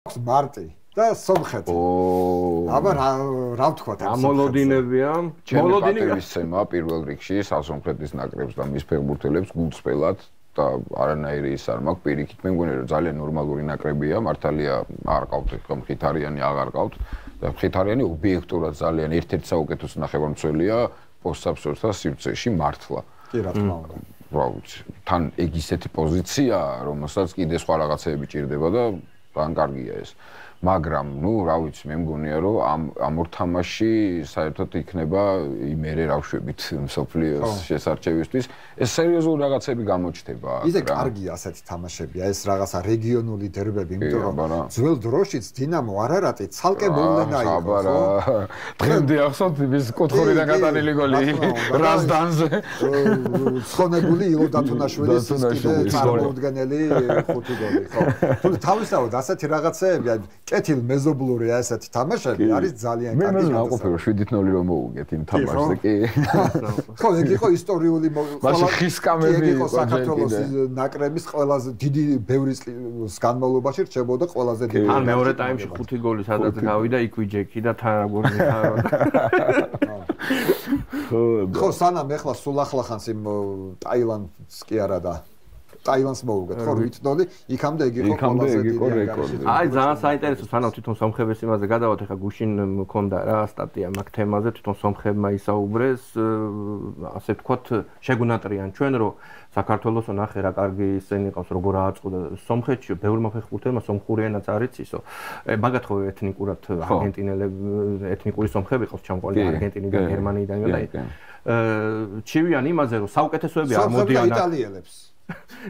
მარტი და სომხეთი. აბა რა ვთქვათ ამ მოლოდინებია? მოლოდინების ცემა პირველ რიგში სასომხეთის ნაკრებს და მის ფეხბურთელებს გულწრფელად და არანაირი ის არ მაქვს პირიქით მე მგონი რომ ძალიან ნორმალური ნაკრებია მართალია არ ყავთ ხო მხითარიანი აღარ ყავთ და მხითარიანი ობიექტურად ძალიან ერთ-ერთი საუკეთესო ნახევარმცველია პოსტსაბსორთა სივრცეში მართლა. კი რა თქმა უნდა. რა ვიცი თან ეგ ისეთი პოზიციაა რომელსაც კიდე სხვა რაღაცეები ჭირდება და თან კარგია ეს. მაგრამ ნუ რა ვიცი მე მგონია რომ ამ ორ თამაში საერთოდ იქნება იმერე რავშვებით მსოფლიოს შესარჩევისთვის ეს სერიოზული რაღაცები გამოჩნდება. ისე კარგია ასეთი თამაშებია ეს რაღაცა რეგიონული დერბები იმიტომ რომ ძველ დროშიც დინამო არარატი ცალკე მოვლენა იყო ხო? დღემდე ახსოვთ ის კუთხურიდან გატანილი გოლი რაზდანზე ცხონებული ილო დათუნაშვილის წარმოუდგენელი ხუთი გოლი ხო? თუ თავისთავად ასეთი რაღაცეები კეთილ მეზობლური ასეთი თამაშები არის ძალიან კარგი. მე ვაყოფე რომ 7-0 რომ მოუგეთ იმ თამაშზე კი. ხო, ეგ იყო ისტორიული მაშინ ხის კამები იყო საქართველოს ნაკრების ყველაზე დიდი ბევრი წლის განმავლობაში რჩებოდა ყველაზე დიდი. ან მეორე ტაიმში 5 გოლი სადაც გავიდა იქ ვიჯექი და თან როგორ მიხარო. ხო, სანამ ეხლა სულ ახლახანს იმ ტაილანდს კი არა და ტაილანდს მოუგეთ ხო 8-0 იქამდე იგი იყო ყველაზე დიდი რეკორდი. აი ძალიან საინტერესო სანამ თვითონ სომხების იმაზე გადავთ ეხლა გუშინ მქონდა რა სტატია მაგ თემაზე თვითონ სომხებმა ისაუბრეს ასე ვთქვათ შეგუნატრიან ჩვენ რომ საქართველოს ნახე რა კარგი ისენი ყავს როგორ ააწყდა სომხეთში ბევრმა ფეხბურთელმა სომხური ენაც არ იცისო მაგათ ხო ეთნიკურად არგენტინელები ეთნიკური სომხები ყავს ჩამყოლი არგენტინიდან გერმანიიდან და ჩივიან იმაზე რომ საუკეთესოები არ მოდიან იტალიელებს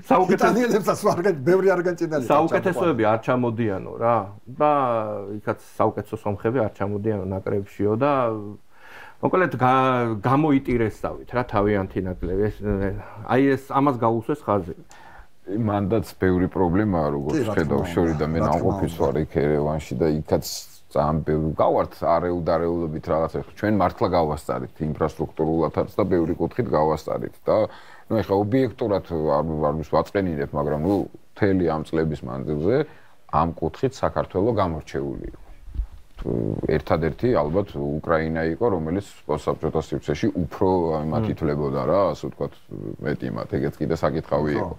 საუკეთესოებსაც ბევრი არგენტინელი საუკეთესოები არ ჩამოდიანო რა და იქაც საუკეთესო სომხები არ ჩამოდიანო ნაკრებშიო და მოკლედ გამოიტირესავით რა თავიანთი ნაკლები აი ეს ამას გაუსვეს ხაზი მანდაც ბევრი პრობლემაა როგორც ხედავ შორი და მე ნამყოფის ვარ იქ ერევანში და იქაც ძალიან ბევრი გავართ არეულდარეულობით რაღაცა ჩვენ მართლა გავასწარით ინფრასტრუქტურულადაც და ბევრი კუთხით გავასწარით და ну ეხლა ობიექტურად არ ვაწყენინებ, მაგრამ ნუ მთელი ამ წლების მანძილზე ამ კუთხით საქართველოს გამორჩეული იყო. ერთადერთი ალბათ უკრაინა იყო, რომელიც პოსტსაბჭოთა სივრცეში უფრო იმათ ითვლებოდა რა, ასე ვთქვათ, მეტი იმათ, ეგეც კიდე საკითხავი იყო.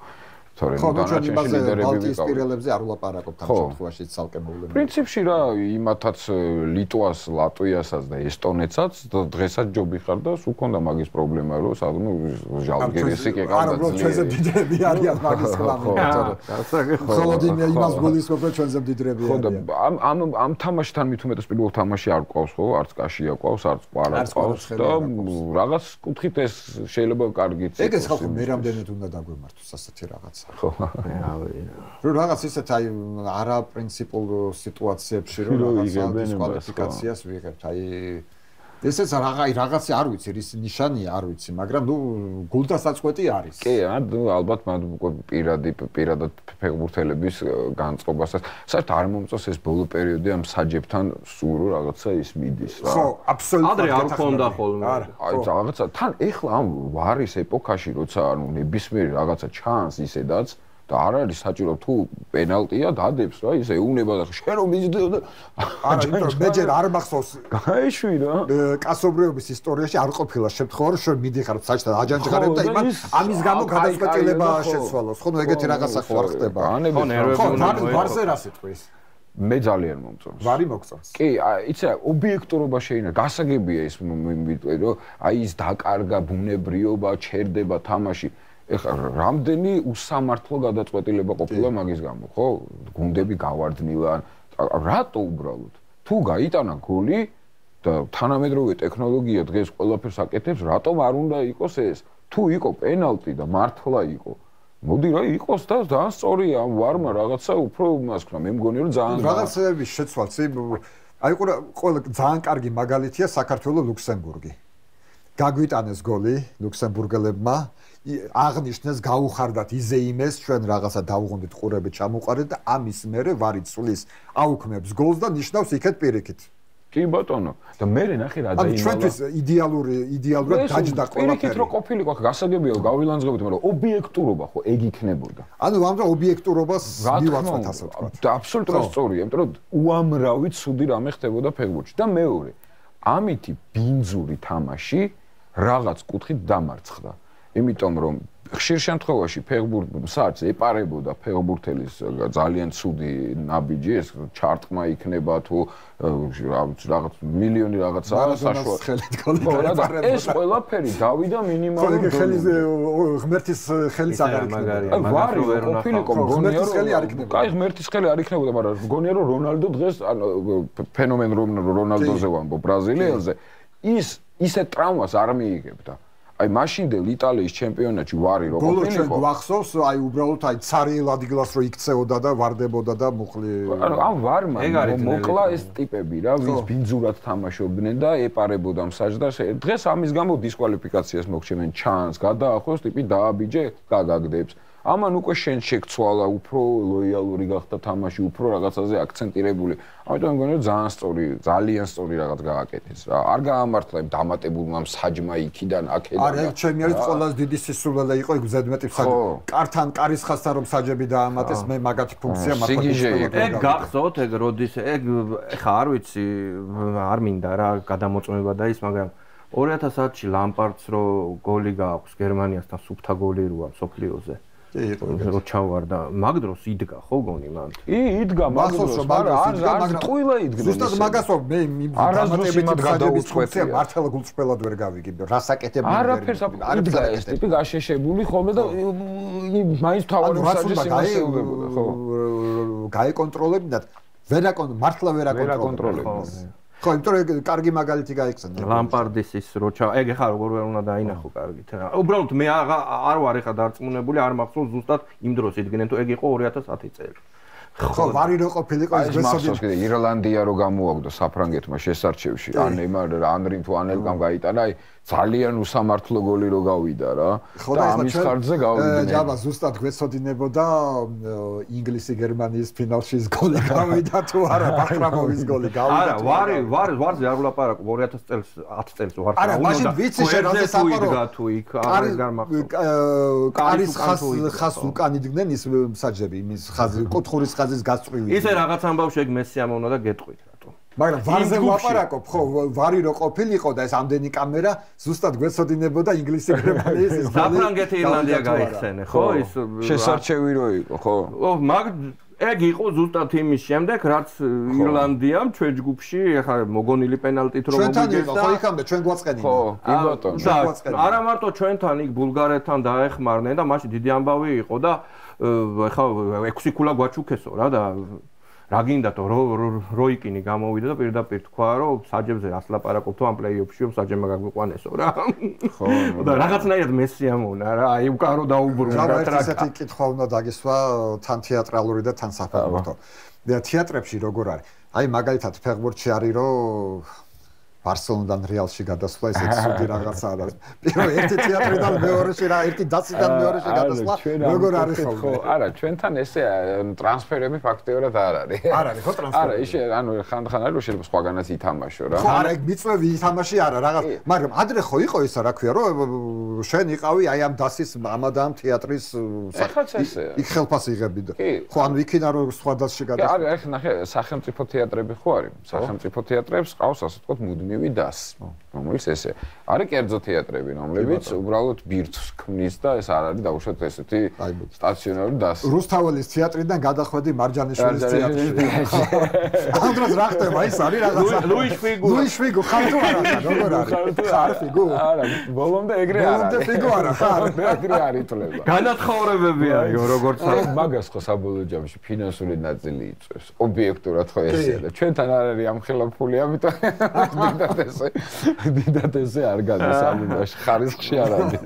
თორემ დანარჩენში ლიდერები ვიყავით. არ ვლაპარაკობთ ამ შემთხვევაში ცალკე მოვლენებზე. პრინციპში რა, იმათაც ლიტვას, ლატვიასაც და ესტონეთსაც დღესაც ჯობი ხარ და სულ ქონდა მაგის პრობლემა, რომ სადმე ჟალგირისი კი ყავდა ძლიერი. ჩვენზე დიდები არიან მაგის კლამი. ხოლოდინე იმას გულისხმობ, რომ ჩვენზე დიდები არიან. ხო და ამ თამაშთან მით უმეტეს პირველ თამაში არ ყავს ხო, არც კაშია ყავს, არც ყვარა ყავს და რაღაც კუთხით ეს შეიძლება კარგიც იყოს. ეგეც ხალხი მე რამდენად უნდა დაგვემართოს ასეთი რაღაც. ხო. რომ რაღაც ისეთ აი არაპრინციპულ სიტუაციებში რომ რაღაცა დისკვალიფიკაციას ვიღებთ აი ესეც რაღაცა არ ვიცი რის ნიშანია არ ვიცი მაგრამ ნუ გულდასაწყვეტი არის კი ალბათ პირადად ფეხბურთელების განწყობასაც საერთოდ არ მომწონს ეს ბოლო პერიოდი ამ საჯებთან სულ რაღაცა ის მიდის რა ხო აბსოლუტურად ადრე არ ქონდა ხოლმე აი რაღაცა თან ეხლა ამ ვარის ეპოქაში როცა ანუ ნებისმიერი რაღაცა ჩანს ისედაც და არ არის საჭირო თუ პენალტია დადებს რა ისე ეუნება და შენ რომ მიზდეო და არა მე ჯერ არ მახსოვს გაეშვი რა კასობრიობის ისტორიაში არ ყოფილა შემთხვევა რომ შენ მიდიხარ საჭთან აჯანჯღარებ და ამის გამო გადაწყვეტილება შეცვალოს ხო ნუ ეგეთი რაღაცა ხო არ ხდება ხო ნერვები ვარზე რა სიტყვის მე ძალიან მომწონს ვარი მოგწონს კი იცი ობიექტურობა შეიძლება გასაგებია ის რომ აი ის დაკარგა ბუნებრიობა ჩერდება თამაში ეხლა რამდენი უსამართლო გადაწყვეტილება ყოფილა მაგის გამო, ხო? გუნდები გავარდნილან. რატო უბრალოდ? თუ გაიტანა გოლი და თანამედროვე ტექნოლოგია დღეს ყველაფერს აკეთებს, რატომ არ უნდა იყოს ეს? თუ იყო პენალტი და მართლა იყო. მოდი რა იყოს და ძალიან სწორია ამ ვარმა რაღაცა უფრო მასქნა. მე მგონი რომ ძალიან რაღაცები შეცვალს. აი ყველა ძალიან კარგი მაგალითია საქართველოს ლუქსემბურგი. გაგვიტანეს გოლი ლუქსემბურგელებმა აღნიშნეს გაუხარდათ იზეიმეს ჩვენ რაღაცა დავუღუნდით ყურებით ჩამოყარეთ და ამის მერე ვარი წვლის აუქმებს გოლს და ნიშნავს იქეთ პირიქით კი ბატონო და მე ნახე რა დაიმალა ჩვენთვის იდეალურად დაჯდა ყველაფერი პირიქით რო ყოფილიყო გასაგებია გავილანძღებთ მაგრამ ობიექტურობა ხო ეგ იქნებოდა ამ ობიექტურობას მივაწყოთ ასე ვთქვათ და აბსოლუტურად სწორია იმიტომ რომ უამრავი ცუდი რამე ხდებოდა ფეხბურთში და მეორე ამითი ბინძური თამაში რაღაც კუთხით დამარცხდა იმიტომ რომ ხშირ შემთხვევაში ფეხბურთს ეპარებოდა ფეხბურთელის ძალიან ცუდი ნაბიჯი ეს ჩარტყმა იქნება თუ რაღაც მილიონი რაღაცაა საშუალო ეს ყველაფერი დავიდა მინიმალურ ღმერთის ხელის აღარ იქნება ვარი ყოფილიყო ღმერთის ხელი არ იქნება კაი ღმერთის ხელი არ იქნებოდა მაგრამ მგონია რომ რონალდო დღეს ფენომენ რონალდოზე ვამბობ ბრაზილიელზე ისე ტრავმას არ მიიღებდა აი მაშინდელ იტალიის ჩემპიონატში ვარი რო ყოფილიყო გოლო ჩვენ გვახსოვს აი უბრალოდ აი ცარიელ ადგილას რო იქცეოდა და ვარდებოდა და მუხლი ამ ვარმა მოკლა ეს ტიპები რა ვინც ბინძურად თამაშობდნენ და ეპარებოდა მსაჯდას დღეს ამის გამო დისკვალიფიკაციას მოგჩემენ ჩანს გადაახოს ტიპი დააბიჯე გაგაგდებს ამან უკვე შენ შეგცვალა უფრო ლოიალური გახდა თამაში უფრო რაღაცაზე აქცენტირებული ამიტომ მგონია ძალიან სწორი რაღაც გააკეთეს რა არ გაამართლა იმ დამატებულმა მსაჯმა იქიდან აქედან არა ჩემი არის ყველაზე დიდი სისულელე იყო იქ ზედმეტი მსაჯი კართან კარისხასთან რომ მსაჯები დაამატეს მე მაგათი ფუნქცია მართლა ეგ გახსოვთ ეგ როდის ეგ ხა არ ვიცი არ მინდა რა გადამოწმება და ის მაგრამ 2000 წელს ლამპარდს რო გოლი გააქვს გერმანიასთან სუფთა გოლი როა სოფლიოზე რო ჩავარდა მაგ დროს იდგა ხო გონი მან იდგა მაგ დროს მაგრამ ტყუილა იდგა ზუსტად მაგასო მე დამატებით გადაუწყვეტია მართლა გულწრფელად ვერ გავიგებ რასაკეთებია არაფერს იდგა ეს ტიპი გაშეშებული ხოლმე და მაინც თავარი მსაჯის იმასეულებოდა ხო გაეკონტროლებინათ მართლა ვერაკონტროლებინათ ხო, იმიტომ კარგი მაგალითი გაიქცენა. ლამპარდის ის როჩა, ეგ ხა როგორ ვერ უნდა დაინახო კარგით რა. უბრალოდ მე არ ვარ ხა დარწმუნებული, არ მახსოვს ზუსტად იმ დროს იდგნენ თუ ეგ იყო 2010 წელი. ხო, ვარი რო ყოფილიყო ეს მახსოვს კიდე ირლანდია რო გამოაგდო საფრანგეთმა შესარჩევში, ანრიმ თუ ანელკამ გაიტანა, აი ძალიან უსამართლო გოლი რო გავიდა რა. და ამის ხარჯზე გავიდნენ. ჯაბა ზუსტად გვეცოდინებოდა ინგლისი გერმანიის ფინალში ის გოლი გავიდა თუ არა, ბახრამოვის გოლი გავიდა. არა, ვარზე არ ვლაპარაკობ 2000 წელს 10 წელს ვარ. არა, მაშინ ვიცი შენ რაზე საპარო თუ იქ არ გამახსოვს. კარის ხას უკან იდგნენ ის მსაჯები, იმის ხაზი, კუთხურის ხაზის გასწვრივი. ისე რაღაც ამბავში ეგ მესი ამოვნა და გეტყვით რატო. მაგრამ ვარზე ვლაპარაკობ, ხო, ვარი რო ყოფილიყო და ეს ამდენი კამერა ზუსტად გვეცოდინებოდა ინგლისი გერმანიის ის საფრანგეთი ირლანდია გაიხსენე, ხო, ის შესარჩევი რო იყო, ხო. მაგ ეგ იყო ზუსტად იმის შემდეგ, რაც ირლანდიამ ჩვენ ჯგუფში ახლა მოგონილი პენალტით რომ მოგიგეს და ხო იქამდე ჩვენ გვაწყენინა. ხო, კი ბატონო. არა მარტო ჩვენთან იქ ბულგარეთთან დაეხმარნენ და მაშინ დიდი ამბავი იყო და ახლა 6 ქულა გვაჩუქესო რა და რა გინდათ როიკინი გამოვიდა და პირდაპირ თქვა რომ საჯებზე ასლაპარაკობ თუ ამ პლეიოფში რომ საჯემა გაგვიყვანესო რა. ხო. და რაღაცნაირად მესი ამონა რა, აი უკარო დაუბრუნდა ტრაკა. ესეთი კითხვა უნდა დაგესვა თან თეატრალური და თან საფეხბურთო. და თეატრებში როგორ არის? აი მაგალითად ფეხბურთში არის რომ ბარსელონიდან რეალში გადასვლა ესეც სუდი რაღაცაა და პირველ ერთი თეატრიდან მეორეში რა ერთი დაციდან მეორეში გადასვლა როგორ არის ხო არა ჩვენთან ესე ტრანსფერები ფაქტიურად არ არის არ არის ხო ტრანსფერი არა ისე ანუ ხანდახან არის რომ შეიძლება სხვაგანაც ითამაშო რა ხო არა ეგ მიწვევი ითამაში არა რაღაც მაგრამ ადრე ხო იყო ისა რა ქვია რომ შენ იყავი აი ამ დასის ამადამ თეატრის იქ ხელფასი იღები და ხო ანუ იქიდან რომ სხვა დასში გადასვლა კი არის ნახე სახელმწიფო თეატრები ხო არის სახელმწიფო თეატრებს ყავს ასე ვთქვათ მუდმივი დას რომელიც ესე არის კერძო თეატრები რომლებიც უბრალოდ ბირთვს ქმნის და ეს არ არის დაუშვათ ესეთი სტაციონარი დას რუსთაველის თეატრიდან გადახვედი მარჯანიშვილის თეატრში ამ დროს რა ხდება ის არის რაღაცა ლუის ფიგუ ხარ თუ არა როგორ არის ხარ ფიგუ არა ბოლომდე ეგრე არა ბოლომდე ფიგუ არა ხარ ეგრე არის თლება განათხოვრებები არის როგორც მაგას ხო საბოლოო ჯამში ფინანსური ნაწილი იწვევს ობიექტურად ხო ესეა და ჩვენთან არ არის ამ ხელაფული ამიტომ დიდად ესე არ გადის ამ იმაში ხარისხში არ არის